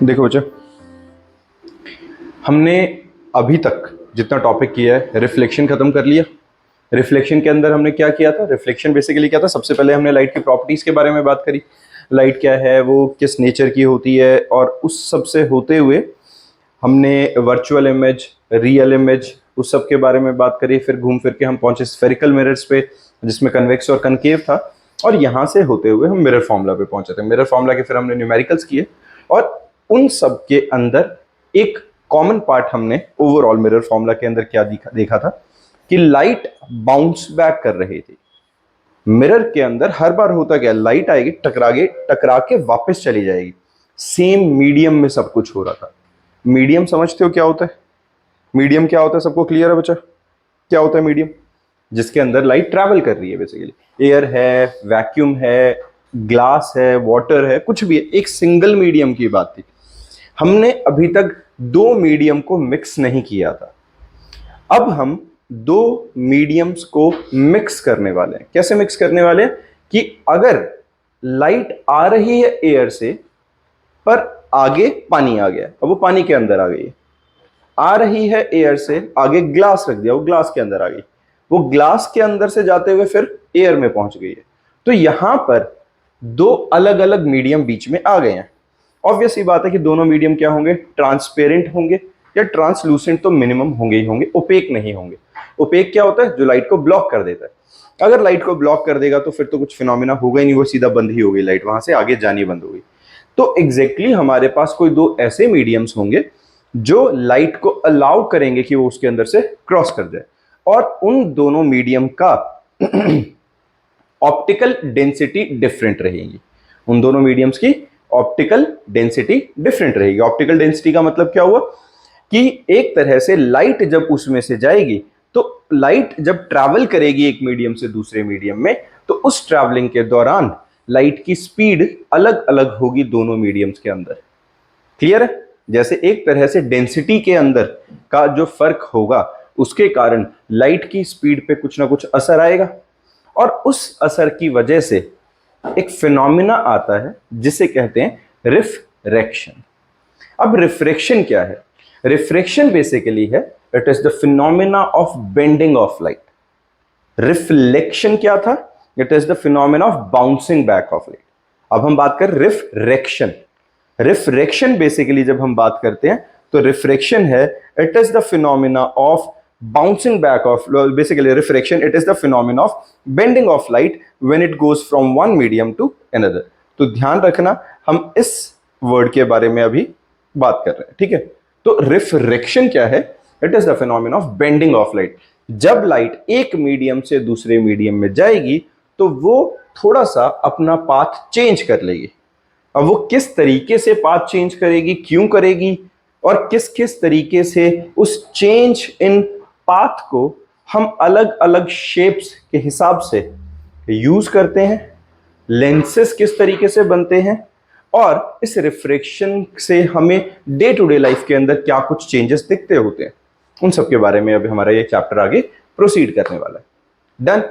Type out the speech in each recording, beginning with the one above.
देखो बच्चा, हमने अभी तक जितना टॉपिक किया है रिफ्लेक्शन खत्म कर लिया। रिफ्लेक्शन के अंदर हमने क्या किया था? रिफ्लेक्शन बेसिकली क्या था? सबसे पहले हमने लाइट की प्रॉपर्टीज के बारे में बात करी। लाइट क्या है, वो किस नेचर की होती है, और उस सब से होते हुए हमने वर्चुअल इमेज, रियल इमेज, उस सब के बारे में बात करी। फिर घूम फिर के हम पहुंचे स्फेरिकल मिरर्स पे, जिसमें कन्वेक्स और कनकेव था, और यहाँ से होते हुए हम मिरर फॉर्मूला पे पहुंचे थे। मिरर फॉर्मूला के फिर हमने न्यूमेरिकल्स किए, और उन सब के अंदर एक कॉमन पार्ट हमने ओवरऑल मिरर फॉर्मूला के अंदर क्या देखा था कि लाइट बाउंस बैक कर रही थी। मिरर के अंदर हर बार होता क्या, लाइट आएगी, टकरा के वापस चली जाएगी। सेम मीडियम में सब कुछ हो रहा था। मीडियम समझते हो क्या होता है? मीडियम क्या होता है? सबको क्लियर है बच्चा? क्या होता है मीडियम? जिसके अंदर लाइट ट्रैवल कर रही है। बेसिकली एयर है, वैक्यूम है, ग्लास है, वाटर है, कुछ भी है। एक सिंगल मीडियम की बात थी। हमने अभी तक दो मीडियम को मिक्स नहीं किया था। अब हम दो मीडियम्स को मिक्स करने वाले हैं। कैसे मिक्स करने वाले हैं कि अगर लाइट आ रही है एयर से, पर आगे पानी आ गया, अब वो पानी के अंदर आ गई है। आ रही है एयर से, आगे ग्लास रख दिया, वो ग्लास के अंदर आ गई, वो ग्लास के अंदर से जाते हुए फिर एयर में पहुंच गई है। तो यहां पर दो अलग अलग मीडियम बीच में आ गए हैं। ऑब्वियस ही बात है कि दोनों मीडियम क्या होंगे? ट्रांसपेरेंट होंगे, या ट्रांसलूसेंट तो मिनिमम होंगे ही होंगे, ओपेक नहीं होंगे। ओपेक क्या होता है? जो लाइट को ब्लॉक कर देता है। अगर लाइट को ब्लॉक कर देगा तो फिर तो कुछ फिनोमिना होगा ही नहीं, वो सीधा बंद ही हो गई, लाइट वहां से आगे जानी बंद हो गई। तो एग्जैक्टली हमारे पास कोई दो ऐसे मीडियम्स होंगे जो लाइट को अलाउ करेंगे कि वो उसके अंदर से क्रॉस कर जाए, और उन दोनों मीडियम का ऑप्टिकल डेंसिटी डिफरेंट रहेगी। उन दोनों मीडियम्स की ऑप्टिकल डेंसिटी डिफरेंट रहेगी। ऑप्टिकल डेंसिटी का मतलब क्या हुआ कि एक तरह से लाइट जब उसमें से जाएगी, तो लाइट जब ट्रैवल करेगी एक मीडियम से दूसरे मीडियम में, तो उस ट्रैवलिंग के दौरान लाइट की स्पीड अलग अलग होगी दोनों मीडियम्स के अंदर। क्लियर है? जैसे एक तरह से डेंसिटी के अंदर का जो फर्क होगा, उसके कारण लाइट की स्पीड पे कुछ ना कुछ असर आएगा, और उस असर की वजह से एक फिनोमिना आता है जिसे कहते हैं रिफ्रैक्शन। अब रिफ्रैक्शन क्या है? रिफ्रैक्शन बेसिकली है, it is the phenomena of bending of light. Reflection क्या था? It is the phenomena of bouncing back of light. अब हम बात कर रिफ्रैक्शन। रिफ्रैक्शन बेसिकली जब हम बात करते हैं तो रिफ्रैक्शन है, it is the phenomena of bouncing back of, basically refraction, it is the phenomenon of bending of light when it goes from one medium to another। तो ध्यान रखना, हम इस वर्ड के बारे में अभी बात कर रहे हैं, ठीक है? तो रिफ्रैक्शन क्या है? It is the phenomena of bending of light. जब लाइट एक मीडियम से दूसरे मीडियम में जाएगी तो वो थोड़ा सा अपना पाथ चेंज कर लेगी। अब वो किस तरीके से पाथ चेंज करेगी, क्यों करेगी, और किस किस तरीके से उस चेंज इन पाथ को हम अलग अलग शेप्स के हिसाब से यूज करते हैं, लेंसेस किस तरीके से बनते हैं, और इस रिफ्रैक्शन से हमें डे टू डे लाइफ के अंदर क्या कुछ चेंजेस दिखते होते हैं, उन सब के बारे में अभी हमारा ये चैप्टर आगे प्रोसीड करने वाला है। डन?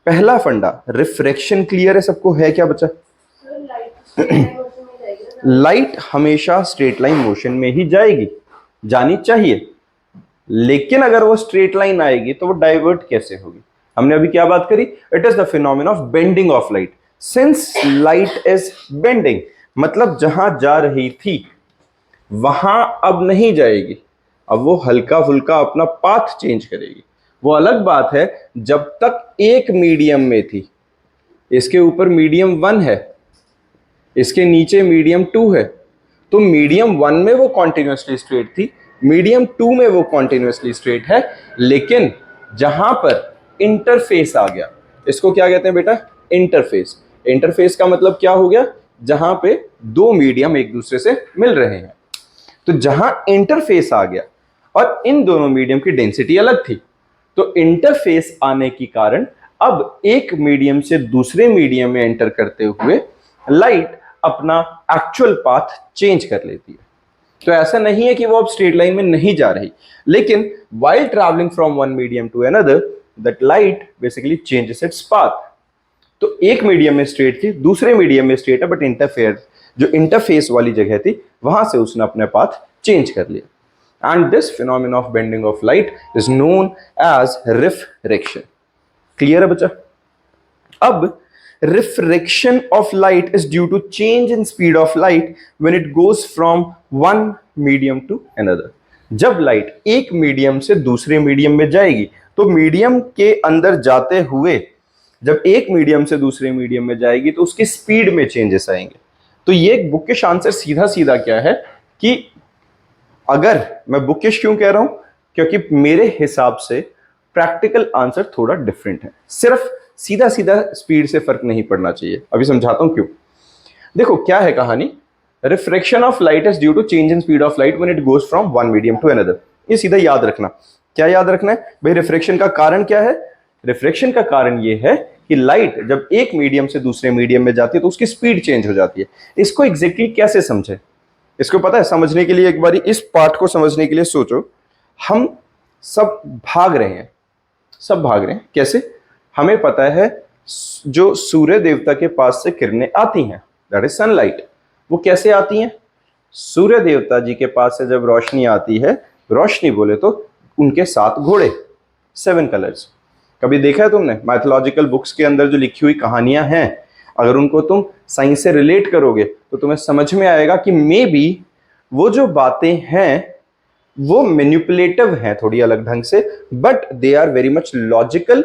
पहला फंडा रिफ्रैक्शन क्लियर है सबको? है क्या बच्चा? लाइट हमेशा स्ट्रेट लाइन मोशन में ही जाएगी, जानी चाहिए, लेकिन अगर वो स्ट्रेट लाइन आएगी तो वो डाइवर्ट कैसे होगी? हमने अभी क्या बात करी? It is the phenomena of bending of light. Since light is bending, मतलब जहां जा रही थी वहां अब नहीं जाएगी, अब वो हल्का फुल्का अपना पाथ चेंज करेगी। वो अलग बात है, जब तक एक मीडियम में थी, इसके ऊपर मीडियम 1 है, इसके नीचे मीडियम 2 है, तो मीडियम 1 में वो कॉन्टिन्यूसली स्ट्रेट थी, मीडियम 2 में वो कॉन्टिन्यूसली स्ट्रेट है, लेकिन जहां पर इंटरफेस आ गया, इसको क्या कहते हैं बेटा? इंटरफेस। इंटरफेस का मतलब क्या हो गया? जहां पे दो मीडियम एक दूसरे से मिल रहे हैं। तो जहां इंटरफेस आ गया और इन दोनों मीडियम की डेंसिटी अलग थी, तो इंटरफेस आने के कारण अब एक मीडियम से दूसरे मीडियम में एंटर करते हुए लाइट अपना एक्चुअल पाथ चेंज कर लेती है। तो ऐसा नहीं है कि वो अब स्ट्रेट लाइन में नहीं जा रही, लेकिन while traveling from one medium to another, that light basically changes its path। तो एक मीडियम में स्ट्रेट थी, दूसरे मीडियम में स्ट्रेट है, बट जो इंटरफेस वाली जगह थी वहां से उसने अपने पाथ चेंज कर लिया। And this phenomena of bending of light is known as refraction. Clear है बच्चा? अब refraction of light is due to change in speed of light when it goes from one medium to another। जब light एक medium से दूसरे medium में जाएगी तो मीडियम के अंदर जाते हुए जब एक मीडियम से दूसरे मीडियम में जाएगी तो उसकी स्पीड में चेंजेस आएंगे। तो ये बुकिश आंसर सीधा सीधा क्या है कि अगर मैं बुकिश क्यों कह रहा हूं, क्योंकि मेरे हिसाब से प्रैक्टिकल आंसर थोड़ा डिफरेंट है। सिर्फ सीधा सीधा स्पीड से फर्क नहीं पड़ना चाहिए। अभी समझाता हूं क्यों। देखो क्या है कहानी, refraction of light is due to change in speed of light when it goes from one medium to another. ये सीधा याद रखना। क्या याद रखना है भाई? रिफ्रैक्शन का कारण क्या है? रिफ्रैक्शन का कारण ये है कि लाइट जब एक मीडियम से दूसरे मीडियम में जाती है तो उसकी स्पीड चेंज हो जाती है। इसको एग्जैक्टली कैसे समझे? इसको पता है? समझने के लिए एक बारी इस पार्ट को समझने के लिए सोचो। हम सब भाग रहे हैं, सब भाग रहे हैं। कैसे? हमें पता है जो सूर्य देवता के पास से किरणें आती हैं, दैट इज सनलाइट, वो कैसे आती हैं? सूर्य देवता जी के पास से जब रोशनी आती है, रोशनी बोले तो उनके 7 घोड़े, 7 कलर्स। कभी देखा है तुमने मैथोलॉजिकल बुक्स के अंदर जो लिखी हुई कहानियां हैं, अगर उनको तुम साइंस से रिलेट करोगे तो तुम्हें समझ में आएगा कि मे बी वो जो बातें हैं वो मैनिपुलेटिव हैं थोड़ी अलग ढंग से, but they are very much logical,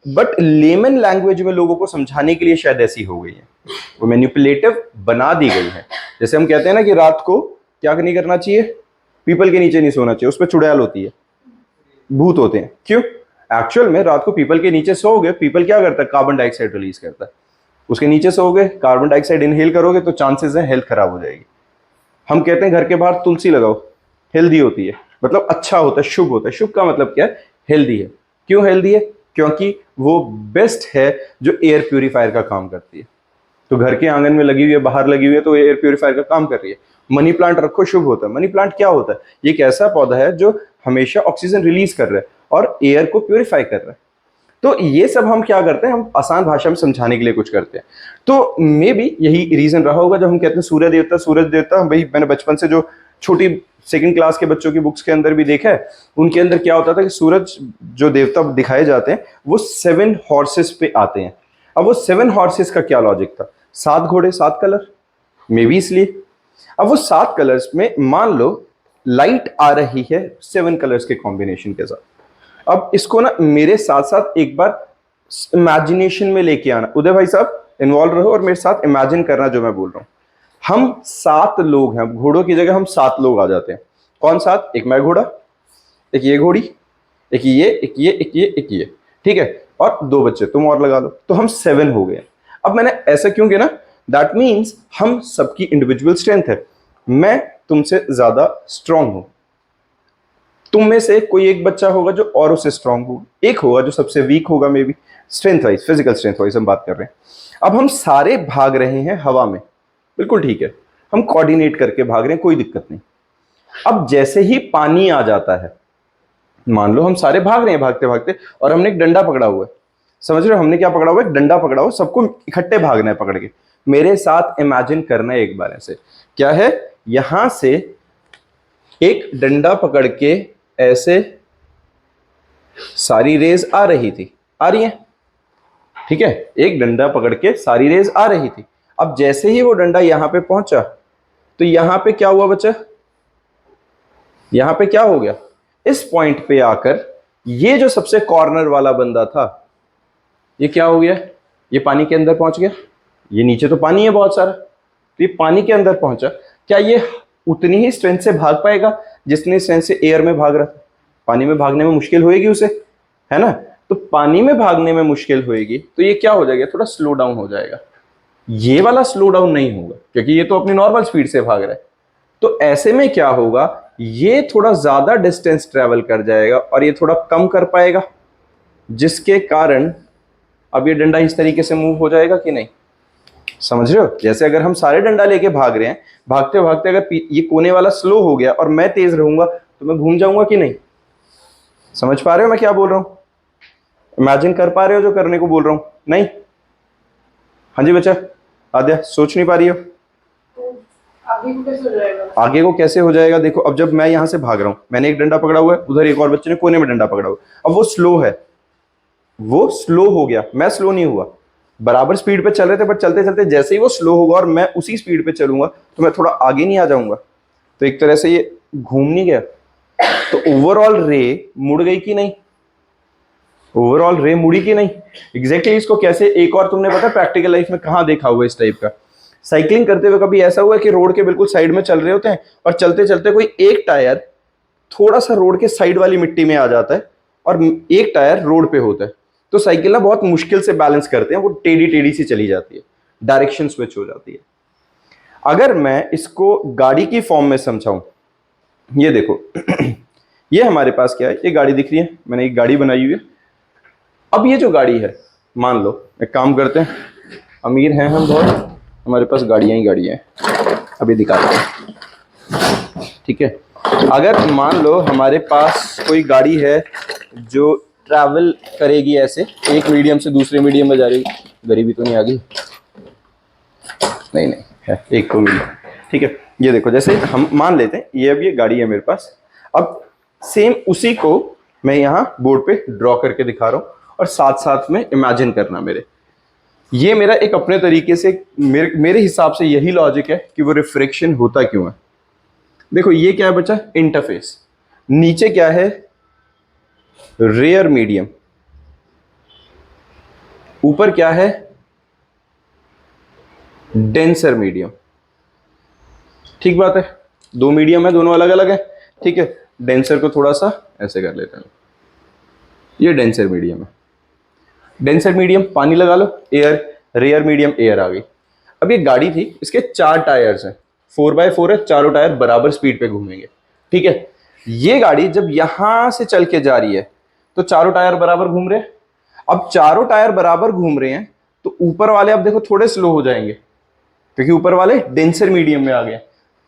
but layman language में लोगों को समझाने के लिए शायद ऐसी हो गई है, वो मैनिपुलेटिव बना दी गई है। जैसे हम कहते हैं ना कि रात को क्या नहीं करना चाहिए, पीपल के नीचे नहीं सोना चाहिए, उस पर चुड़ैल होती है, भूत होते हैं। क्यों? एक्चुअल में रात को पीपल के नीचे सोओगे, पीपल क्या करता है? कार्बन डाइऑक्साइड रिलीज करता है। उसके नीचे सोओगे, कार्बन डाइऑक्साइड इनहेल करोगे तो चांसेस है हेल्थ खराब हो जाएगी। हम कहते हैं घर के बाहर तुलसी लगाओ, हेल्दी होती है, मतलब अच्छा होता है, शुभ होता है। शुभ का मतलब क्या है? हेल्दी है। क्यों हेल्दी है? क्योंकि वो बेस्ट है जो एयर प्यूरिफायर का काम करती है। तो घर के आंगन में लगी हुई है, बाहर लगी हुई है, तो एयर प्यूरिफायर का काम कर रही है। मनी प्लांट रखो, शुभ होता है। मनी प्लांट क्या होता है? ये एक ऐसा पौधा है जो हमेशा ऑक्सीजन रिलीज कर रहा है और एयर को प्यूरिफाई कर रहा है। तो ये सब हम क्या करते हैं? हम आसान भाषा में समझाने के लिए कुछ करते हैं। तो मे बी यही रीजन रहा होगा जब हम कहते हैं सूर्य देवता, सूरज देवता। भाई मैंने बचपन से जो छोटी सेकंड क्लास के बच्चों की बुक्स के अंदर भी देखा है, उनके अंदर क्या होता था कि सूरज जो देवता दिखाए जाते हैं वो 7 हॉर्सेस पे आते हैं। अब वो 7 हॉर्सेस का क्या लॉजिक था? 7 घोड़े, 7 कलर, मे बी इसलिए। अब वो 7 कलर्स में मान लो लाइट आ रही है 7 कलर्स के कॉम्बिनेशन के साथ। अब इसको ना मेरे साथ साथ एक बार इमेजिनेशन में लेके आना। उदय भाई साहब इन्वॉल्व रहो और मेरे साथ इमेजिन करना जो मैं बोल रहा हूं। हम 7 लोग हैं, घोड़ों की जगह हम 7 लोग आ जाते हैं। कौन 7? एक मैं घोड़ा, एक ये घोड़ी, एक ये, एक ये, एक ये, एक ये, ठीक है, और 2 बच्चे तुम और लगा लो, तो हम 7 हो गए। अब मैंने ऐसा क्यों किया ना? दैट मीन्स हम सबकी इंडिविजुअल स्ट्रेंथ है। मैं तुमसे ज्यादा स्ट्रांग हूं, तुम में से कोई एक बच्चा होगा जो और उससे स्ट्रांग होगा, एक होगा जो सबसे वीक होगा, may be strength wise, physical strength wise हम बात कर रहे हैं। अब हम सारे भाग रहे हैं हवा में, बिल्कुल ठीक है, हम कोऑर्डिनेट करके भाग रहे हैं, कोई दिक्कत नहीं। अब जैसे ही पानी आ जाता है, मान लो हम सारे भाग रहे हैं भागते भागते, और हमने एक डंडा पकड़ा हुआ है। समझ रहे हो हमने क्या पकड़ा हुआ है? एक डंडा पकड़ा हुआ, सबको इकट्ठे भागना है पकड़ के। मेरे साथ इमेजिन करना है एक बार ऐसे, क्या है, यहां से एक डंडा पकड़ के ऐसे सारी रेज आ रही थी, आ रही है, ठीक है, एक डंडा पकड़ के सारी रेज आ रही थी। अब जैसे ही वो डंडा यहां पे पहुंचा तो यहां पे क्या हुआ बच्चा? यहां पे क्या हो गया? इस पॉइंट पे आकर ये जो सबसे कॉर्नर वाला बंदा था, ये क्या हो गया? ये पानी के अंदर पहुंच गया। ये नीचे तो पानी है बहुत सारा, तो ये पानी के अंदर पहुंचा। क्या ये उतनी ही स्ट्रेंथ से भाग पाएगा जितनी स्ट्रेंथ से एयर में भाग रहा था? पानी में भागने में मुश्किल होएगी उसे, है ना? तो पानी में भागने में मुश्किल होएगी तो ये क्या हो जाएगा? थोड़ा स्लो डाउन हो जाएगा। ये वाला स्लो डाउन नहीं होगा क्योंकि ये तो अपनी नॉर्मल स्पीड से भाग रहा है। तो ऐसे में क्या होगा? ये थोड़ा ज्यादा डिस्टेंस ट्रेवल कर जाएगा और ये थोड़ा कम कर पाएगा, जिसके कारण अब ये डंडा इस तरीके से मूव हो जाएगा कि नहीं? समझ रहे हो? जैसे अगर हम सारे डंडा लेके भाग रहे हैं, भागते भागते अगर ये कोने वाला स्लो हो गया और मैं तेज रहूंगा तो मैं घूम जाऊंगा कि नहीं? समझ पा रहे हो मैं क्या बोल रहा हूं? इमेजिन कर पा रहे हो जो करने को बोल रहा हूं? नहीं? हाँ जी बच्चा, आद्या सोच नहीं पा रही हो? आगे को कैसे हो जाएगा? आगे को कैसे हो जाएगा, देखो अब जब मैं यहाँ से भाग रहा हूँ, मैंने एक डंडा पकड़ा हुआ है, उधर एक और बच्चे ने कोने में डंडा पकड़ा हुआ है, अब वो स्लो है, वो स्लो हो गया, मैं स्लो नहीं हुआ, बराबर स्पीड पे चल रहे थे, बट चलते चलते जैसे ही वो स्लो होगा और मैं उसी स्पीड पे चलूंगा तो मैं थोड़ा आगे नहीं आ जाऊंगा, तो एक तरह से ये घूम नहीं गया, तो ओवरऑल रे मुड़ गई कि नहीं, ओवरऑल रे मुड़ी कि नहीं। एग्जैक्टली इसको कैसे, एक और तुमने पता प्रैक्टिकल लाइफ में कहाँ देखा हुआ इस टाइप का, साइकिलिंग करते हुए कभी ऐसा हुआ कि रोड के बिल्कुल साइड में चल रहे होते हैं और चलते चलते कोई एक टायर थोड़ा सा रोड के साइड वाली मिट्टी में आ जाता है और एक टायर रोड पे होता है, तो साइकिल ना बहुत मुश्किल से बैलेंस करते हैं, वो टेढ़ी टेढ़ी सी चली जाती है, डायरेक्शन स्विच हो जाती है। अगर मैं इसको गाड़ी की फॉर्म में समझाऊं, ये देखो ये हमारे पास क्या है, ये गाड़ी दिख रही है, मैंने एक गाड़ी बनाई हुई है। अब ये जो गाड़ी है, मान लो एक काम करते हैं, अमीर हैं हम बहुत, हमारे पास गाड़ियां ही गाड़ियां हैं, अभी दिखाते हैं, ठीक है। अगर मान लो हमारे पास कोई गाड़ी है जो ट्रैवल करेगी ऐसे, एक मीडियम से दूसरे मीडियम में जा रही, गरीबी तो नहीं आ गई, नहीं नहीं है, एक तो मीडियम, ठीक है। ये देखो जैसे हम मान लेते हैं ये, अब ये गाड़ी है मेरे पास, अब सेम उसी को मैं यहाँ बोर्ड पे ड्रॉ करके दिखा रहा हूँ और साथ साथ में इमेजिन करना मेरे, ये मेरा एक अपने तरीके से मेरे हिसाब से यही लॉजिक है कि वो रिफ्रैक्शन होता क्यों है। देखो ये क्या है बच्चा, इंटरफेस, नीचे क्या है, रेयर मीडियम, ऊपर क्या है, डेंसर मीडियम, ठीक बात है, दो मीडियम है, दोनों अलग अलग है, ठीक है। डेंसर को थोड़ा सा ऐसे कर लेते हैं, ये डेंसर मीडियम है, डेंसर मीडियम पानी लगा लो, एयर, रेयर मीडियम एयर आ गई। अब ये गाड़ी थी, इसके 4 टायर्स हैं, 4x4 है, चारों टायर बराबर स्पीड पे घूमेंगे, ठीक है। ये गाड़ी जब यहां से चल के जा रही है तो चारों टायर बराबर घूम रहे हैं, अब चारों टायर बराबर घूम रहे हैं तो ऊपर वाले अब देखो थोड़े स्लो हो जाएंगे क्योंकि ऊपर वाले डेंसर मीडियम में आ गए,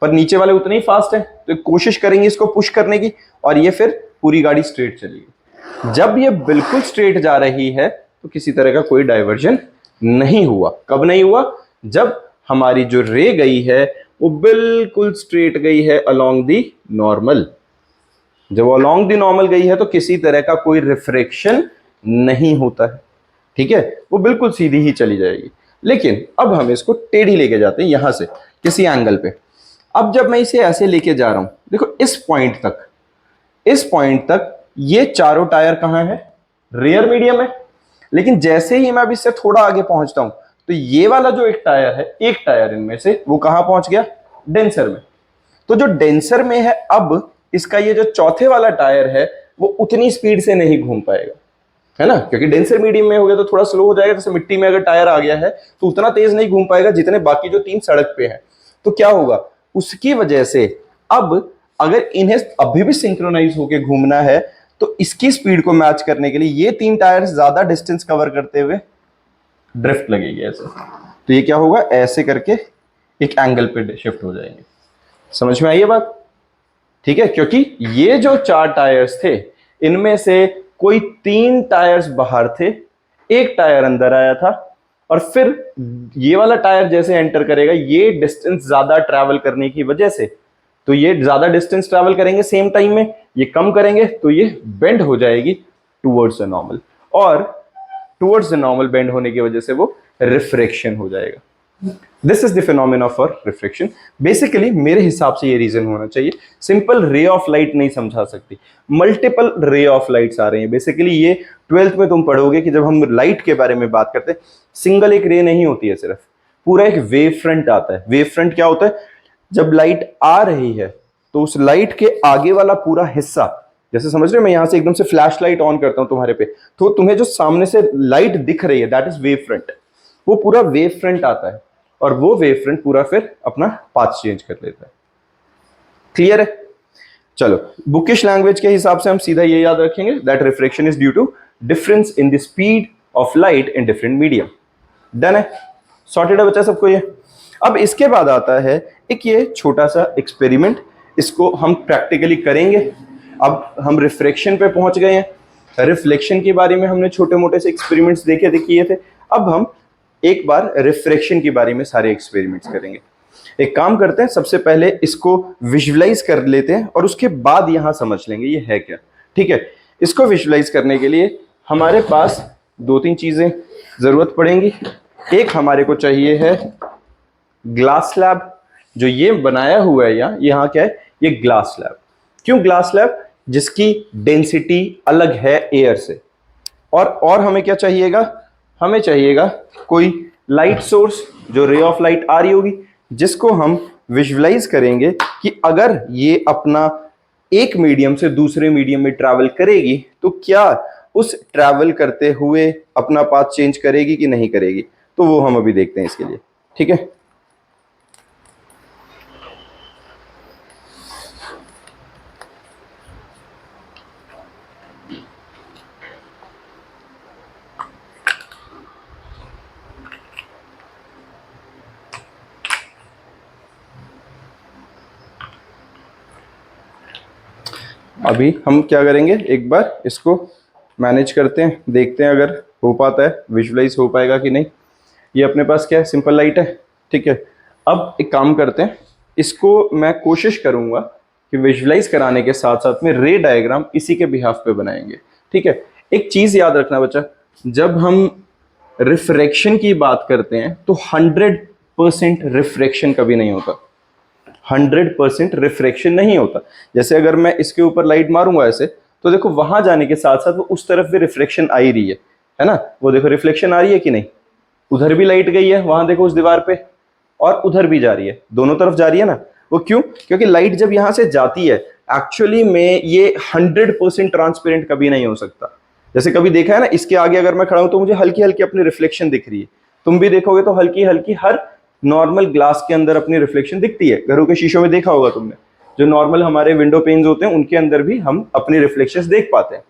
पर नीचे वाले उतने ही फास्ट हैं, तो कोशिश करेंगे इसको पुश करने की और ये फिर पूरी गाड़ी स्ट्रेट चलेगी। जब ये बिल्कुल स्ट्रेट जा रही है तो किसी तरह का कोई डाइवर्जन नहीं हुआ, कब नहीं हुआ, जब हमारी जो रे गई है वो बिल्कुल स्ट्रेट गई है अलोंग दी नॉर्मल, जब वो अलोंग दी नॉर्मल गई है तो किसी तरह का कोई रिफ्रैक्शन नहीं होता है, ठीक है, वो बिल्कुल सीधी ही चली जाएगी। लेकिन अब हम इसको टेढ़ी लेके जाते हैं यहां से किसी एंगल पे, अब जब मैं इसे ऐसे लेके जा रहा हूं, देखो इस पॉइंट तक, इस पॉइंट तक ये चारों टायर कहां है, रेयर मीडियम है, लेकिन जैसे ही मैं अब इससे थोड़ा आगे पहुंचता हूं तो ये वाला जो एक टायर है, एक टायर इनमें से वो कहां पहुंच गया, डेंसर में, तो जो डेंसर में है अब इसका ये जो चौथे वाला टायर है वो उतनी स्पीड से नहीं घूम पाएगा, है ना, क्योंकि डेंसर मीडियम में हो गया तो थोड़ा स्लो हो जाएगा, जैसे मिट्टी में अगर टायर आ गया है तो उतना तेज नहीं घूम पाएगा जितने बाकी जो 3 सड़क पे हैं। तो क्या होगा, उसकी वजह से अब अगर इन्हें अभी भी सिंक्रोनाइज होकर घूमना है तो इसकी स्पीड को मैच करने के लिए ये 3 टायर ज्यादा डिस्टेंस कवर करते हुए ड्रिफ्ट लगेगी ऐसे, तो ये क्या होगा, ऐसे करके एक एंगल पे शिफ्ट हो जाएंगे। समझ में आई ये बात, ठीक है, क्योंकि ये जो 4 टायर्स थे इनमें से कोई 3 टायर्स बाहर थे, एक टायर अंदर आया था, और फिर ये वाला टायर जैसे एंटर करेगा ये डिस्टेंस ज्यादा ट्रैवल करने की वजह से, तो ये ज्यादा डिस्टेंस ट्रैवल करेंगे सेम टाइम में, ये कम करेंगे तो ये बेंड हो जाएगी टुवर्ड्स द नॉर्मल, और टुवर्ड्स द नॉर्मल बेंड होने की वजह से वो रिफ्रैक्शन हो जाएगा। This is the phenomena for refraction. Basically मेरे हिसाब से ये रीजन होना चाहिए, सिंपल रे ऑफ लाइट नहीं समझा सकती, मल्टीपल रे ऑफ लाइट्स आ रही हैं। बेसिकली ये 12th में तुम पढ़ोगे कि जब हम लाइट के बारे में बात करते हैं, सिंगल एक रे नहीं होती है, सिर्फ पूरा एक वेव फ्रंट आता है। वेव फ्रंट क्या होता है, जब लाइट आ रही है तो उस लाइट के आगे वाला पूरा हिस्सा, जैसे समझ रहे हो मैं यहां से एकदम से फ्लैश लाइट ऑन करता हूं तुम्हारे पे, तो तुम्हें जो सामने से लाइट दिख रही है दैट इज वेव फ्रंट, वो पूरा वेव फ्रंट आता है और वो वेव फ्रंट पूरा फिर अपना पाथ चेंज कर लेता है। क्लियर है? चलो, बुकिश लैंग्वेज के हिसाब से हम सीधा ये याद रखेंगे that refraction is due to difference in the speed of light in different medium. Done है, सॉर्टेड है बच्चा सबको ये। अब इसके बाद आता है एक ये छोटा सा एक्सपेरिमेंट, इसको हम प्रैक्टिकली करेंगे। अब हम रिफ्रैक्शन पे पहुंच गए हैं, रिफ्लेक्शन के बारे में हमने छोटे मोटे से एक्सपेरिमेंट्स देखे किए थे, अब हम एक बार रिफ्रैक्शन के बारे में सारे एक्सपेरिमेंट्स करेंगे। एक काम करते हैं, सबसे पहले इसको विजुअलाइज कर लेते हैं और उसके बाद यहां समझ लेंगे ये है क्या। ठीक है, इसको विजुअलाइज करने के लिए हमारे पास दो तीन चीजें जरूरत पड़ेंगी। एक हमारे को चाहिए है ग्लास स्लैब, जो ये बनाया हुआ है यहाँ क्या है, ये ग्लास स्लैब। क्यों ग्लास स्लैब? जिसकी डेंसिटी अलग है एयर से। और हमें क्या चाहिएगा? हमें चाहिएगा कोई लाइट सोर्स, जो रे ऑफ लाइट आ रही होगी, जिसको हम विजुअलाइज करेंगे कि अगर ये अपना एक मीडियम से दूसरे मीडियम में ट्रैवल करेगी तो क्या उस ट्रैवल करते हुए अपना पाथ चेंज करेगी कि नहीं करेगी। तो वो हम अभी देखते हैं इसके लिए। ठीक है, अभी हम क्या करेंगे, एक बार इसको मैनेज करते हैं, देखते हैं अगर हो पाता है, विजुअलाइज हो पाएगा कि नहीं। ये अपने पास क्या है, सिंपल लाइट है। ठीक है, अब एक काम करते हैं, इसको मैं कोशिश करूंगा कि विजुअलाइज कराने के साथ साथ में रे डायग्राम इसी के बिहाफ पे बनाएंगे। ठीक है, एक चीज याद रखना बच्चा, जब हम रिफ्रैक्शन की बात करते हैं तो 100% रिफ्रैक्शन कभी नहीं होता। 100% रिफ्रैक्शन नहीं होता। जैसे अगर मैं इसके ऊपर लाइट मारूंगा ऐसे, तो देखो वहां जाने के साथ साथ वो उस तरफ भी रिफ्लेक्शन आ ही रही है ना। वो देखो रिफ्लेक्शन आ रही है कि नहीं, उधर भी लाइट गई है, वहां देखो उस दीवार पे, और उधर भी जा रही है, दोनों तरफ जा रही है ना। वो क्यों? क्योंकि लाइट जब यहां से जाती है, एक्चुअली में ये 100% ट्रांसपेरेंट कभी नहीं हो सकता। जैसे कभी देखा है ना, इसके आगे अगर मैं खड़ा हूं तो मुझे हल्की हल्की अपनी रिफ्लेक्शन दिख रही है, तुम भी देखोगे तो हल्की हल्की हर नॉर्मल ग्लास के अंदर अपनी रिफ्लेक्शन दिखती है। घरों के शीशों में देखा होगा तुमने, जो नॉर्मल हमारे विंडो पेन्स होते हैं उनके अंदर भी हम अपनी रिफ्लेक्शंस देख पाते हैं।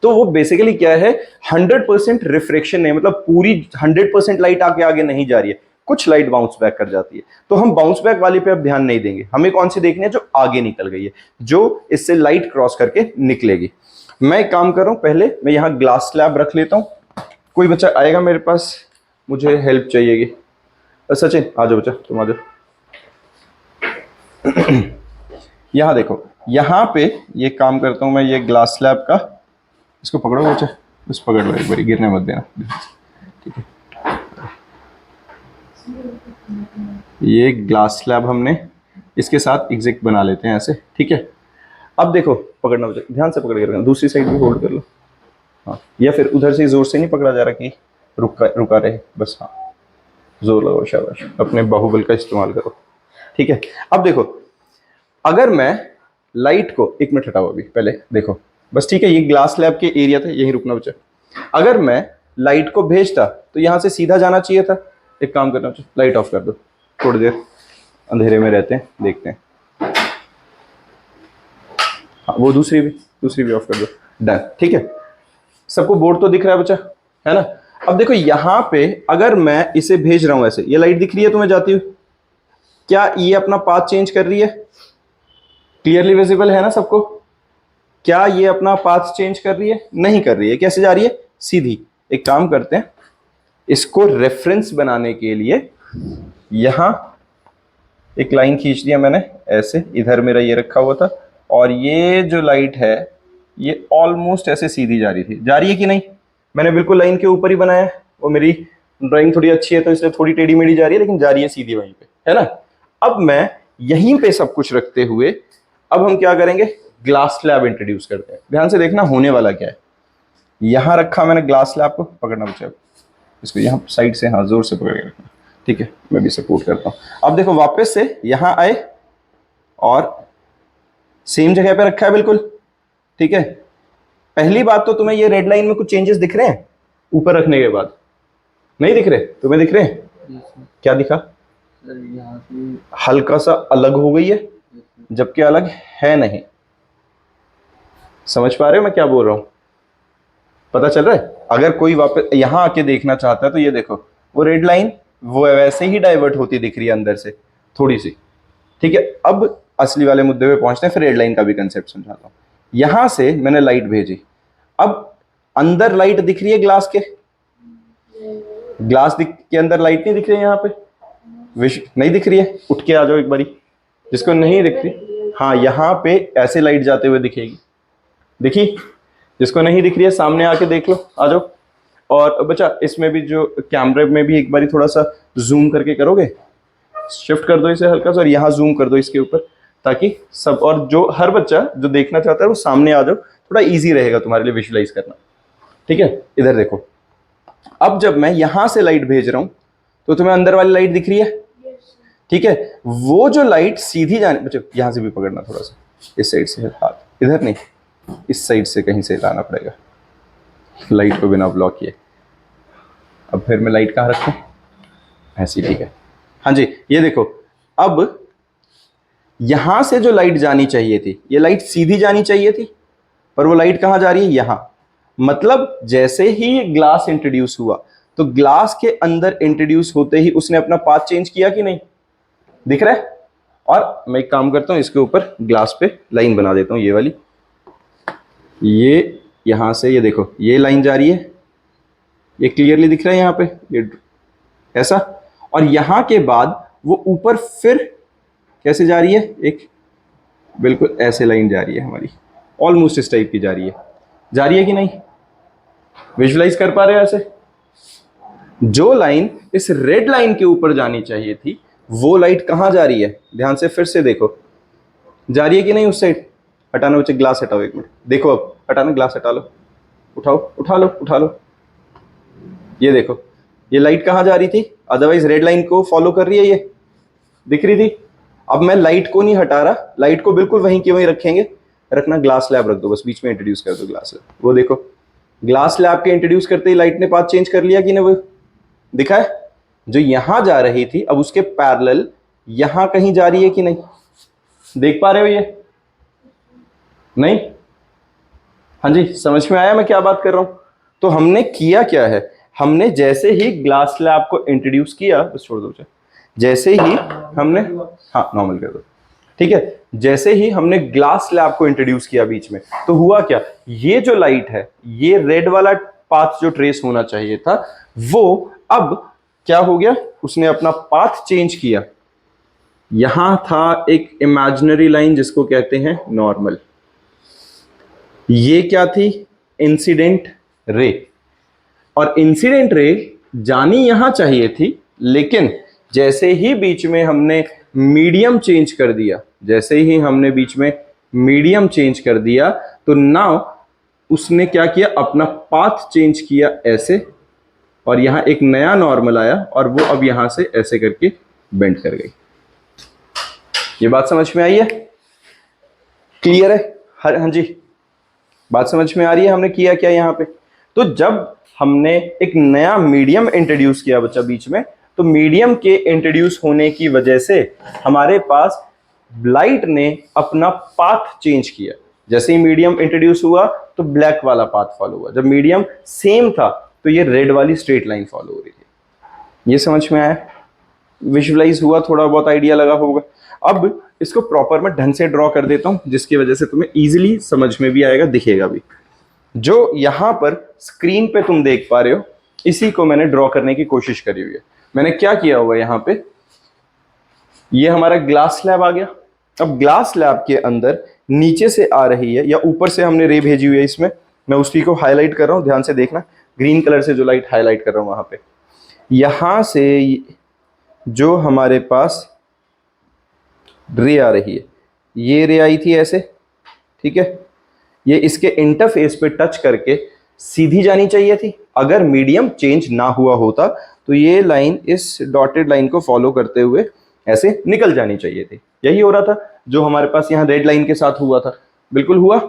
तो वो बेसिकली क्या है, 100% रिफ्रेक्शन नहीं, मतलब पूरी 100% लाइट आगे नहीं जा रही है, कुछ लाइट बाउंस बैक कर जाती है। तो हम बाउंस बैक वाली पे अब ध्यान नहीं देंगे, हमें कौन सी देखनी है, जो आगे निकल गई है, जो इससे लाइट क्रॉस करके निकलेगी। मैं एक काम कर रहा हूं, पहले मैं यहां ग्लास स्लैब रख लेता हूं। कोई बच्चा आएगा मेरे पास, मुझे हेल्प चाहिएगी। सचिन आ जाओ बच्चा, तुम आ जाओ। यहां देखो, यहां पे ये काम करता हूं मैं, ये ग्लास स्लैब का, इसको पकड़ो बच्चा, बस पकड़ लो एक बार, गिरने मत देना। ठीक है, ये ग्लास स्लैब हमने इसके साथ एग्जैक्ट बना लेते हैं ऐसे। ठीक है, अब देखो पकड़ना बच्चा, ध्यान से पकड़ के रखना, दूसरी साइड भी होल्ड कर लो। हाँ, या फिर उधर से जोर से नहीं पकड़ा जा रहा कि रुका रहे, बस हाँ जोर लगाओ, शाबाश, अपने बाहुबल का इस्तेमाल करो। ठीक है, अब देखो, अगर मैं लाइट को, एक मिनट हटाओ अभी, पहले देखो बस। ठीक है, ये ग्लास स्लैब के एरिया था, यहीं रुकना बच्चा। अगर मैं लाइट को भेजता तो यहां से सीधा जाना चाहिए था। एक काम करना बच्चा, लाइट ऑफ कर दो, थोड़ी देर अंधेरे में रहते हैं, देखते हैं। हाँ, वो दूसरी भी ऑफ कर दो, डन। ठीक है, सबको बोर्ड तो दिख रहा है बच्चा, है ना। अब देखो यहां पे अगर मैं इसे भेज रहा हूं ऐसे, ये लाइट दिख रही है तुम्हें जाती हुई, क्या ये अपना पाथ चेंज कर रही है? क्लियरली विजिबल है ना सबको? क्या ये अपना पाथ चेंज कर रही है? नहीं कर रही है। कैसे जा रही है? सीधी। एक काम करते हैं, इसको रेफरेंस बनाने के लिए यहां एक लाइन खींच दिया मैंने ऐसे, इधर मेरा ये रखा हुआ था, और ये जो लाइट है ये ऑलमोस्ट ऐसे सीधी जा रही थी। जा रही है कि नहीं? मैंने बिल्कुल लाइन के ऊपर ही बनाया है, वो मेरी ड्राइंग थोड़ी अच्छी है तो इसलिए थोड़ी टेढ़ी मेढ़ी जा रही है, लेकिन जा रही है सीधी वहीं पे, है ना। अब मैं यहीं पे सब कुछ रखते हुए अब हम क्या करेंगे, ग्लास स्लैब इंट्रोड्यूस करते हैं। ध्यान से देखना होने वाला क्या है। यहां रखा मैंने ग्लास स्लैब को, पकड़ना बच्चा इसको, यहां साइड से, हाँ जोर से पकड़ के रखना। ठीक है, मैं भी सपोर्ट करता हूं। अब देखो वापस से यहां आए और सेम जगह पे रखा है बिल्कुल। ठीक है, पहली बात तो तुम्हें ये रेड लाइन में कुछ चेंजेस दिख रहे हैं ऊपर रखने के बाद? नहीं दिख रहे? तुम्हें दिख रहे हैं? क्या दिखा? हल्का सा अलग हो गई है, जबकि अलग है नहीं। समझ पा रहे हो मैं क्या बोल रहा हूं? पता चल रहा है? अगर कोई वापस यहां आके देखना चाहता है तो ये देखो, वो रेड लाइन वो वैसे ही डाइवर्ट होती दिख रही है अंदर से थोड़ी सी। ठीक है, अब असली वाले मुद्दे पे पहुंचते हैं, फिर रेड लाइन का भी कंसेप्ट समझाता हूं। यहां से मैंने लाइट भेजी, अब अंदर लाइट दिख रही है ग्लास के, के अंदर लाइट नहीं दिख रही है यहां पे, नहीं दिख रही है? उठ के आ जाओ एक बारी, जिसको नहीं दिख रही, हाँ यहाँ पे ऐसे लाइट जाते हुए दिखेगी, दिखी? जिसको नहीं दिख रही है सामने आके देख लो, आ जाओ। और बच्चा इसमें भी जो कैमरे में भी एक बारी थोड़ा सा जूम करके करोगे, शिफ्ट कर दो इसे हल्का सा और यहाँ जूम कर दो इसके ऊपर, ताकि सब, और जो हर बच्चा जो देखना चाहता है वो सामने आ जाओ, थोड़ा इजी रहेगा तुम्हारे लिए विजुलाइज करना। ठीक है, इधर देखो। अब जब मैं यहां से लाइट भेज रहा हूं तो तुम्हें अंदर वाली लाइट दिख रही है? ठीक है, वो जो लाइट सीधी जाने, बच्चों यहां से भी पकड़ना थोड़ा सा, इस साइड से हाथ, इधर नहीं, इस साइड से कहीं से लाना पड़ेगा लाइट को बिना ब्लॉक किए। अब फिर मैं लाइट कहाँ रखूं? ऐसी, ठीक है। हाँ जी, ये देखो, अब यहां से जो लाइट जानी चाहिए थी, ये लाइट सीधी जानी चाहिए थी, पर वो लाइट कहां जा रही है? यहां। मतलब जैसे ही ग्लास इंट्रोड्यूस हुआ, तो ग्लास के अंदर इंट्रोड्यूस होते ही उसने अपना पाथ चेंज किया कि नहीं? दिख रहा है? और मैं एक काम करता हूं, इसके ऊपर ग्लास पे लाइन बना देता हूं, ये वाली, ये यहां से, ये देखो ये लाइन जा रही है, ये क्लियरली दिख रहा है यहां पे, ये ऐसा। और यहां के बाद वो ऊपर फिर कैसे जा रही है? एक बिल्कुल ऐसे लाइन जा रही है हमारी, ऑलमोस्ट इस टाइप की जा रही है कि नहीं? विजुलाइज कर पा रहे हो ऐसे? जो लाइन इस रेड लाइन के ऊपर जानी चाहिए थी, वो लाइट कहां जा रही है? ध्यान से फिर से देखो, जा रही है कि नहीं उस साइड? हटाना बच्चे, ग्लास हटाओ एक मिनट, देखो अब हटाना, ग्लास हटा लो, उठाओ, उठा लो। ये देखो, ये लाइट कहां जा रही थी? अदरवाइज रेड लाइन को फॉलो कर रही है, ये दिख रही थी। अब मैं लाइट को नहीं हटा रहा, लाइट को बिल्कुल वहीं के वहीं रखेंगे, रखना, ग्लास स्लैब रख दो बस, बीच में इंट्रोड्यूस कर दो ग्लास स्लैब। वो देखो, ग्लास स्लैब के इंट्रोड्यूस करते ही लाइट ने पाथ चेंज कर लिया कि नहीं? वो दिखा है? जो यहां जा रही थी अब उसके पैरेलल यहां कहीं जा रही है कि नहीं? देख पा रहे हो ये? नहीं? हाँ जी, समझ में आया मैं क्या बात कर रहा हूं? तो हमने किया क्या है, हमने जैसे ही ग्लास स्लैब को इंट्रोड्यूस किया, बस छोड़ दो, जैसे ही हमने, हाँ नॉर्मल कर दो, ठीक है, जैसे ही हमने ग्लास स्लैब को इंट्रोड्यूस किया बीच में, तो हुआ क्या, ये जो लाइट है, ये रेड वाला पाथ जो ट्रेस होना चाहिए था, वो अब क्या हो गया, उसने अपना पाथ चेंज किया। यहां था एक इमेजिनरी लाइन जिसको कहते हैं नॉर्मल, ये क्या थी? Incident ray. और इंसिडेंट रे जानी यहां चाहिए थी, लेकिन जैसे ही बीच में हमने मीडियम चेंज कर दिया, जैसे ही हमने बीच में मीडियम चेंज कर दिया, तो नाउ उसने क्या किया, अपना पाथ चेंज किया ऐसे, और यहां एक नया नॉर्मल आया और वो अब यहां से ऐसे करके बेंड कर गई। ये बात समझ में आई है? क्लियर है? हाँ जी, बात समझ में आ रही है? हमने किया क्या यहां पे? तो जब हमने एक नया मीडियम इंट्रोड्यूस किया बच्चा बीच में, तो मीडियम के इंट्रोड्यूस होने की वजह से हमारे पास लाइट ने अपना पाथ चेंज किया। जैसे ही मीडियम इंट्रोड्यूस हुआ तो ब्लैक वाला पाथ फॉलो हुआ, जब मीडियम सेम था तो ये रेड वाली स्ट्रेट लाइन फॉलो हो रही थी। ये समझ में आया? विजुअलाइज हुआ? थोड़ा बहुत आइडिया लगा होगा। अब इसको प्रॉपर मैं ढंग से ड्रॉ कर देता हूं, जिसकी वजह से तुम्हें इजीली समझ में भी आएगा, दिखेगा भी। जो यहां पर स्क्रीन पे तुम देख पा रहे हो, इसी को मैंने ड्रॉ करने की कोशिश करी हुई है। मैंने क्या किया हुआ यहां पे, ये हमारा ग्लास स्लैब आ गया। अब ग्लास स्लैब के अंदर नीचे से आ रही है या ऊपर से हमने रे भेजी हुई है इसमें, मैं उसी को हाईलाइट कर रहा हूं, ध्यान से देखना, ग्रीन कलर से जो लाइट हाईलाइट कर रहा हूं वहां पे, यहां से जो हमारे पास रे आ रही है, ये रे आई थी ऐसे, ठीक है, ये इसके इंटरफेस पे टच करके सीधी जानी चाहिए थी। अगर मीडियम चेंज ना हुआ होता तो ये लाइन इस डॉटेड लाइन को फॉलो करते हुए ऐसे निकल जानी चाहिए थी। यही हो रहा था जो हमारे पास यहाँ रेड लाइन के साथ हुआ था, बिल्कुल हुआ।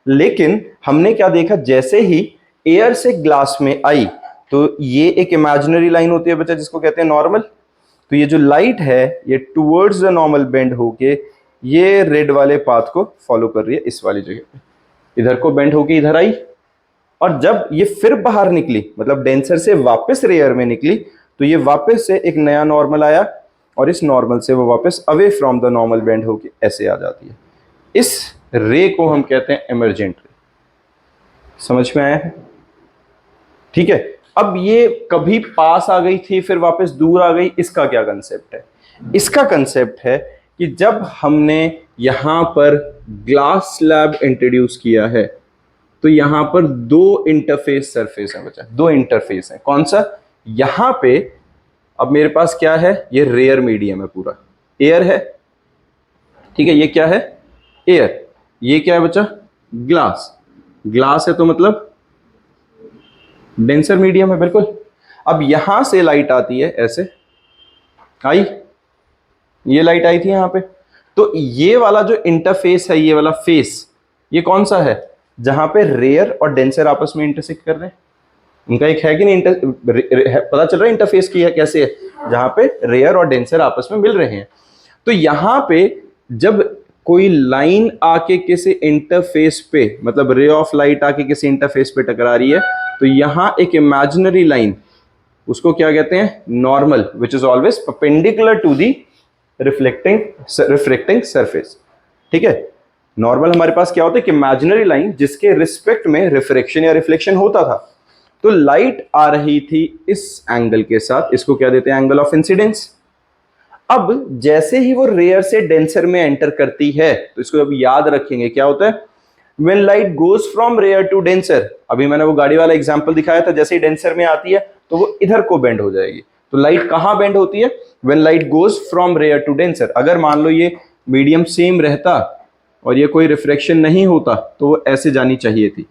लेकिन हमने क्या देखा, जैसे ही एयर से ग्लास में आई तो ये एक इमेजिनरी लाइन होती है बच्चा जिसको कहते हैं नॉर्मल। तो ये जो लाइट है ये टुवर्ड्स द नॉर्मल बेंड होके ये रेड वाले पाथ को फॉलो कर रही है इस वाली जगह पे, इधर को बेंड होके इधर आई, और जब ये फिर बाहर निकली, मतलब डेंसर से वापस रेयर में निकली, तो ये वापस से एक नया नॉर्मल आया और इस नॉर्मल से वो वापस away from the normal bend होके ऐसे आ जाती है। इस रे को हम कहते हैं इमर्जेंट रे। समझ में आया है? ठीक है। अब ये कभी पास आ गई थी फिर वापस दूर आ गई, इसका क्या कंसेप्ट है? इसका कंसेप्ट है कि जब हमने यहां पर ग्लास स्लैब इंट्रोड्यूस किया है तो यहां पर दो इंटरफेस सरफेस है बच्चा, दो इंटरफेस है। कौन सा? यहां पे अब मेरे पास क्या है, ये रेयर मीडियम है, पूरा एयर है, ठीक है, ये क्या है? एयर। ये क्या है बच्चा? ग्लास। ग्लास है तो मतलब डेंसर मीडियम है, बिल्कुल। अब यहां से लाइट आती है, ऐसे आई, ये लाइट आई थी यहां पे, तो ये वाला जो इंटरफेस है, ये वाला फेस, ये कौन सा है? जहां पे रेयर और डेंसर आपस में इंटरसेक्ट कर रहे हैं। उनका एक है कि नहीं पता चल रहा है इंटरफेस की है कैसे है, जहां पे रेयर और डेंसर आपस में मिल रहे हैं। तो यहां पे जब कोई लाइन आके किसी इंटरफेस पे, मतलब रे ऑफ लाइट आके किसी इंटरफेस पे टकरा रही है, तो यहां एक इमेजिनरी लाइन, उसको क्या कहते हैं? Normal, which is always perpendicular to the reflecting surface. ठीक है, नॉर्मल हमारे पास क्या होता है कि इमेजिनरी लाइन जिसके रिस्पेक्ट में रिफ्रेक्शन या रिफ्लेक्शन होता था। तो लाइट आ रही थी इस एंगल के साथ, इसको क्या देते हैं? Angle of incidence. अब जैसे ही वो रेयर से डेंसर में एंटर करती है, तो इसको अब याद रखेंगे क्या होता है? When light goes from rare to denser, अभी मैंने वो गाड़ी वाला एग्जांपल दिखाया था, जैसे ही डेंसर में आती है तो वो इधर को बेंड हो जाएगी। तो लाइट कहां बेंड होती है? When light goes from rare to denser। अगर मान लो ये मीडियम सेम रहता और ये कोई रिफ्रैक्शन नहीं होता तो वो ऐसे जानी चाहिए थी।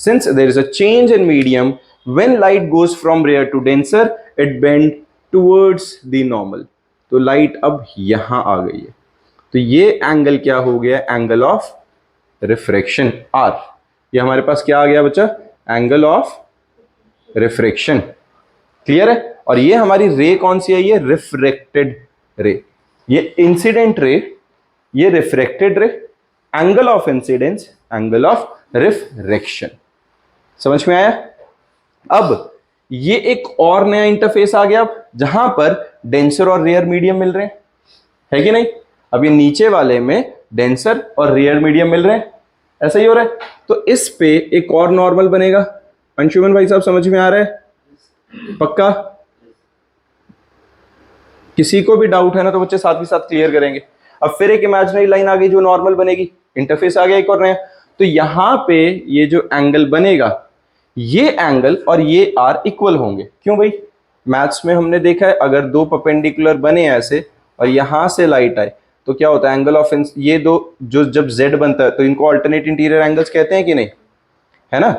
Since there is a change in medium, when light goes from rare to denser, it bend towards the normal। तो लाइट अब यहां आ गई है, तो ये एंगल क्या हो गया? Angle of refraction r. ये हमारे पास क्या आ गया बच्चा? Angle of refraction. क्लियर है? और ये हमारी रे कौन सी है? ये रिफ्रैक्टेड रे। ये इंसिडेंट रे, ये रिफ्रैक्टेड रे। Angle of incidence, angle of refraction. समझ में आया? अब ये एक और नया इंटरफेस आ गया, जहां पर डेंसर और रेयर मीडियम मिल रहे हैं, है कि नहीं? अब ये नीचे वाले में डेंसर और रेयर मीडियम मिल रहे हैं, ऐसा ही हो रहा है। तो इस पे एक और नॉर्मल बनेगा। अंशुमन भाई साहब समझ में आ रहा है? पक्का? किसी को भी डाउट है ना तो बच्चे साथ ही साथ क्लियर करेंगे। अब फिर एक इमेजिनरी लाइन आ गई जो नॉर्मल बनेगी, इंटरफेस आ गया एक और नया। तो यहां पे ये जो एंगल बनेगा, ये एंगल और ये आर इक्वल होंगे। क्यों भाई? मैथ्स में हमने देखा है अगर दो परपेंडिकुलर बने ऐसे और यहां से लाइट आए तो क्या होता है? एंगल ऑफ ये दो जो जब z बनता है तो इनको अल्टरनेट इंटीरियर एंगल्स कहते हैं कि नहीं? है ना?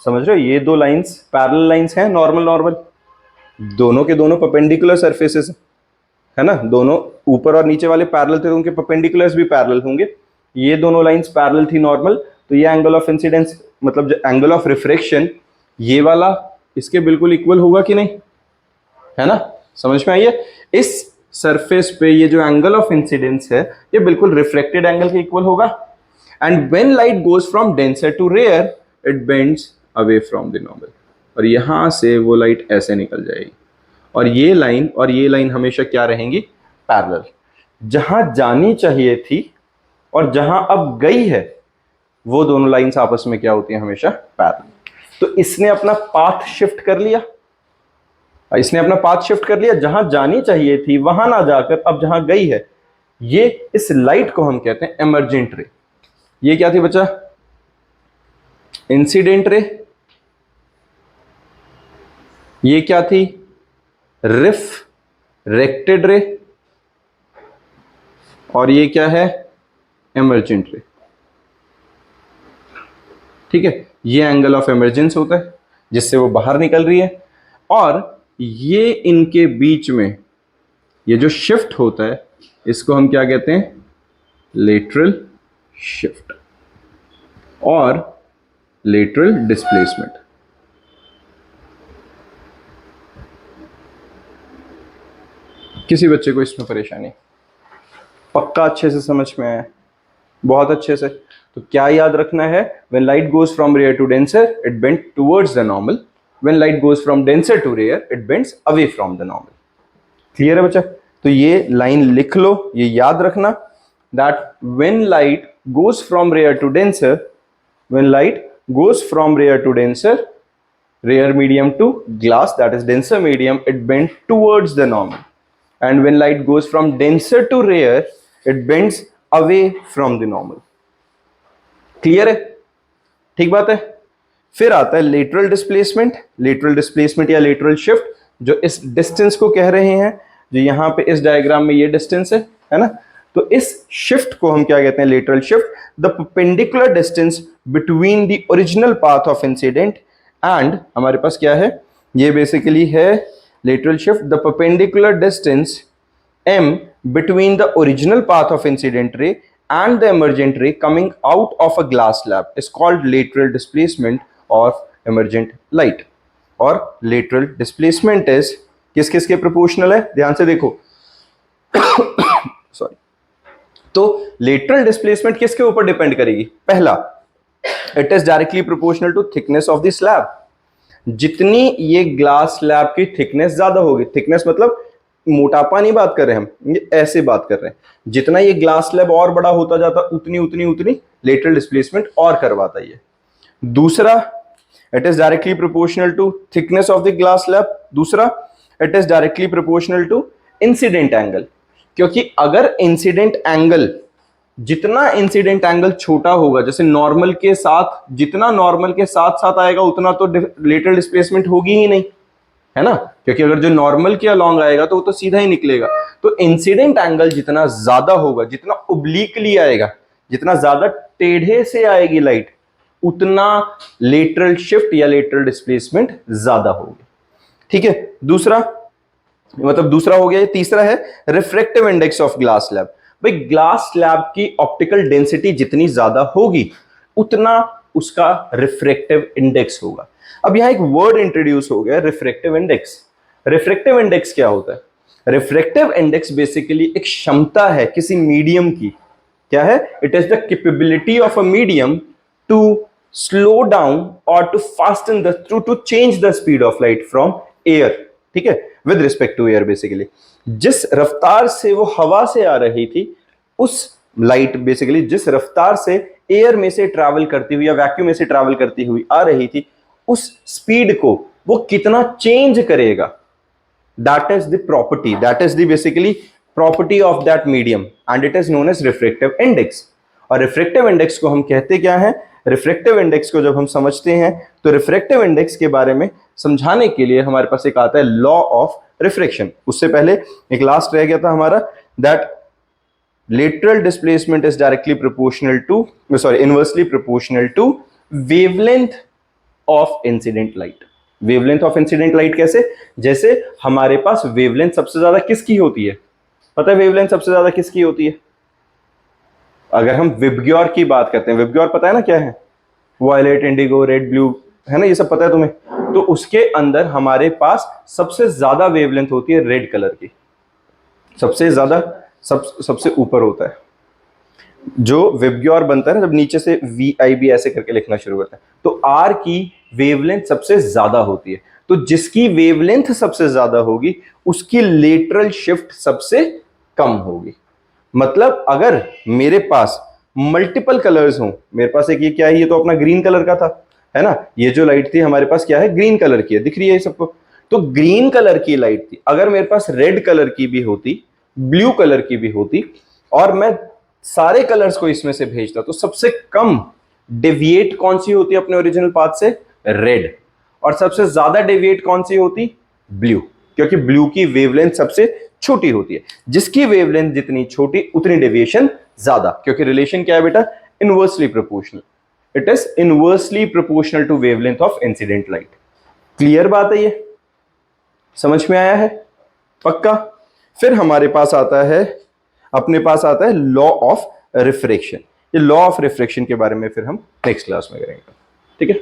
समझ रहे हो? ये दो लाइंस पैरेलल लाइंस हैं, नॉर्मल नॉर्मल, दोनों के दोनों परपेंडिकुलर सरफेसेस है ना, दोनों ऊपर और नीचे वाले पैरेलल थे तो उनके परपेंडिकुलर्स भी पैरेलल होंगे। ये दोनों लाइंस पैरेलल थी नॉर्मल, तो ये एंगल ऑफ इंसिडेंस मतलब एंगल ऑफ रिफ्रैक्शन ये वाला इसके बिल्कुल इक्वल होगा कि नहीं? है ना? समझ में आई है? इस सरफेस पे ये जो एंगल ऑफ इंसिडेंस है ये बिल्कुल रिफ्लेक्टेड एंगल के इक्वल होगा। And when light goes from denser to rare it bends away from the normal. और यहां से वो लाइट ऐसे निकल जाएगी और ये लाइन हमेशा क्या रहेंगी? पैरेलल। जहां जानी चाहिए थी और जहां अब गई है वो दोनों लाइंस आपस में क्या होती हैं? हमेशा पैरेलल। तो इसने अपना पाथ शिफ्ट कर लिया, जहां जानी चाहिए थी वहां ना जाकर अब जहां गई है, ये इस लाइट को हम कहते हैं एमर्जेंट रे। ये क्या थी बच्चा? Incident ray. ये क्या थी? रिफ्रैक्टेड रे। और ये क्या है? एमर्जेंट रे। ठीक है, ये एंगल ऑफ एमर्जेंस होता है जिससे वो बाहर निकल रही है, और ये इनके बीच में ये जो शिफ्ट होता है इसको हम क्या कहते हैं? लेटरल शिफ्ट और लेटरल डिस्प्लेसमेंट। किसी बच्चे को इसमें परेशानी? पक्का अच्छे से समझ में आया? बहुत अच्छे से। तो क्या याद रखना है? When light goes from rare to denser, it bends towards the normal. When light goes from denser to rare, it bends away from the normal. Clear है बच्चा? तो ये लाइन लिख लो, ये याद रखना, that when light goes from rare to denser, when light goes from rare to denser, rare medium to glass, that is denser medium, it bends towards the normal. And when light goes from denser to rare, it bends away from the normal. Clear है? ठीक बात है. फिर आता है lateral displacement. Lateral displacement या lateral shift, जो इस डिस्टेंस को कह रहे हैं, जो यहां पे इस डायग्राम में ये डिस्टेंस है ना, तो इस शिफ्ट को हम क्या कहते हैं? Lateral shift. The perpendicular distance between the original path of incident and, हमारे पास क्या है? ये बेसिकली है lateral shift. The perpendicular distance m between the original path of incident ray and the emergent ray coming out of a glass slab is called lateral displacement of emergent light. और lateral displacement is किस किस के proportional है? ध्यान से देखो. Sorry. तो lateral displacement किसके ऊपर डिपेंड करेगी? पहला, it is directly proportional to thickness of the slab. जितनी ये ग्लास स्लैब की थिकनेस ज्यादा होगी, थिकनेस मतलब मोटापा नहीं बात कर रहे हम, ये ऐसे बात कर रहे हैं, जितना ये ग्लास स्लैब और बड़ा होता जाता उतनी उतनी उतनी लेटरल डिस्प्लेसमेंट और करवाता है. दूसरा, it is directly proportional to thickness of the glass slab. दूसरा, it is directly proportional to incident angle, क्योंकि अगर इंसिडेंट एंगल, जितना इंसिडेंट एंगल छोटा होगा, जैसे नॉर्मल के साथ, जितना नॉर्मल के साथ साथ आएगा उतना तो लेटरल डिस्प्लेसमेंट होगी ही नहीं, है ना, क्योंकि अगर जो नॉर्मल के अलोंग आएगा तो वो तो सीधा ही निकलेगा. तो इंसिडेंट एंगल जितना ज्यादा होगा, जितना ओब्लिकली आएगा, जितना ज्यादा टेढ़े से आएगी लाइट, उतना लेटरल शिफ्ट या लेटरल डिस्प्लेसमेंट ज्यादा होगी. ठीक है. दूसरा, मतलब दूसरा हो गया. तीसरा है refractive index of glass slab. भाई ग्लास स्लैब की ऑप्टिकल डेंसिटी जितनी ज्यादा होगी उतना उसका रिफ्रैक्टिव इंडेक्स होगा. अब यहां एक वर्ड इंट्रोड्यूस हो गया, रिफ्रैक्टिव इंडेक्स. रिफ्रैक्टिव इंडेक्स क्या होता है? रिफ्रैक्टिव इंडेक्स बेसिकली एक क्षमता है किसी मीडियम की. क्या है? It is the capability of a medium to slow down और to fasten the through to change the speed of light from air. ठीक है, with respect to air. Basically जिस रफ्तार से वो हवा से आ रही थी, उस लाइट बेसिकली जिस रफ्तार से एयर में से ट्रैवल करती हुई या वैक्यूम में से ट्रैवल करती हुई आ रही थी, उस स्पीड को वो कितना चेंज करेगा, that is the property, that is the basically property of that medium and it is known as refractive index. और रिफ्रैक्टिव इंडेक्स को हम कहते क्या है? रिफ्रैक्टिव इंडेक्स को जब हम समझते हैं तो रिफ्रैक्टिव इंडेक्स के बारे में समझाने के लिए हमारे पास एक आता है लॉ ऑफ रिफ्रैक्शन. उससे पहले एक लास्ट रह गया था हमारा, that lateral displacement is directly proportional to, inversely proportional to wavelength of incident light. wavelength of incident light कैसे? जैसे हमारे पास wavelength सबसे ज्यादा किसकी होती है? पता है wavelength सबसे ज्यादा किसकी होती है? अगर हम विबग्योर की बात करते हैं, विबग्योर पता है ना क्या है? वायलेट, इंडिगो, रेड, ब्लू, है ना, ये सब पता है तुम्हें? तो उसके अंदर हमारे पास सबसे ज्यादा वेवलेंथ होती है रेड कलर की, सबसे ज्यादा, सबसे ऊपर होता है. जो विबग्योर बनता है ना, जब नीचे से VIB ऐसे करके लिखना शुरू करता है, तो R की वेवलेंथ सबसे ज्यादा होती है. तो जिसकी वेवलेंथ सबसे ज्यादा होगी उसकी लेटरल शिफ्ट सबसे कम होगी. मतलब अगर मेरे पास मल्टीपल कलर्स हों, मेरे पास एक ये क्या है, ये तो अपना ग्रीन कलर का था, है ना, ये जो लाइट थी हमारे पास क्या है? ग्रीन कलर की है, दिख रही है सबको. तो ग्रीन कलर की लाइट थी, अगर मेरे पास रेड कलर की भी होती, ब्लू कलर की भी होती, और मैं सारे कलर्स को इसमें से भेजता, तो सबसे कम डेविएट कौन सी होती है अपने ओरिजिनल पाथ से? रेड. और सबसे ज्यादा डेविएट कौन सी होती? ब्लू, क्योंकि ब्लू की वेवलेंथ सबसे छोटी होती है. जिसकी वेवलेंथ जितनी छोटी उतनी डेविएशन ज्यादा, क्योंकि रिलेशन क्या है बेटा? Inversely proportional. It is inversely proportional to wavelength of incident light. Clear बात है? ये समझ में आया है? पक्का? फिर हमारे पास आता है, अपने पास आता है लॉ ऑफ रिफ्रैक्शन. ये लॉ ऑफ रिफ्रैक्शन के बारे में फिर हम नेक्स्ट क्लास में करेंगे. ठीक है.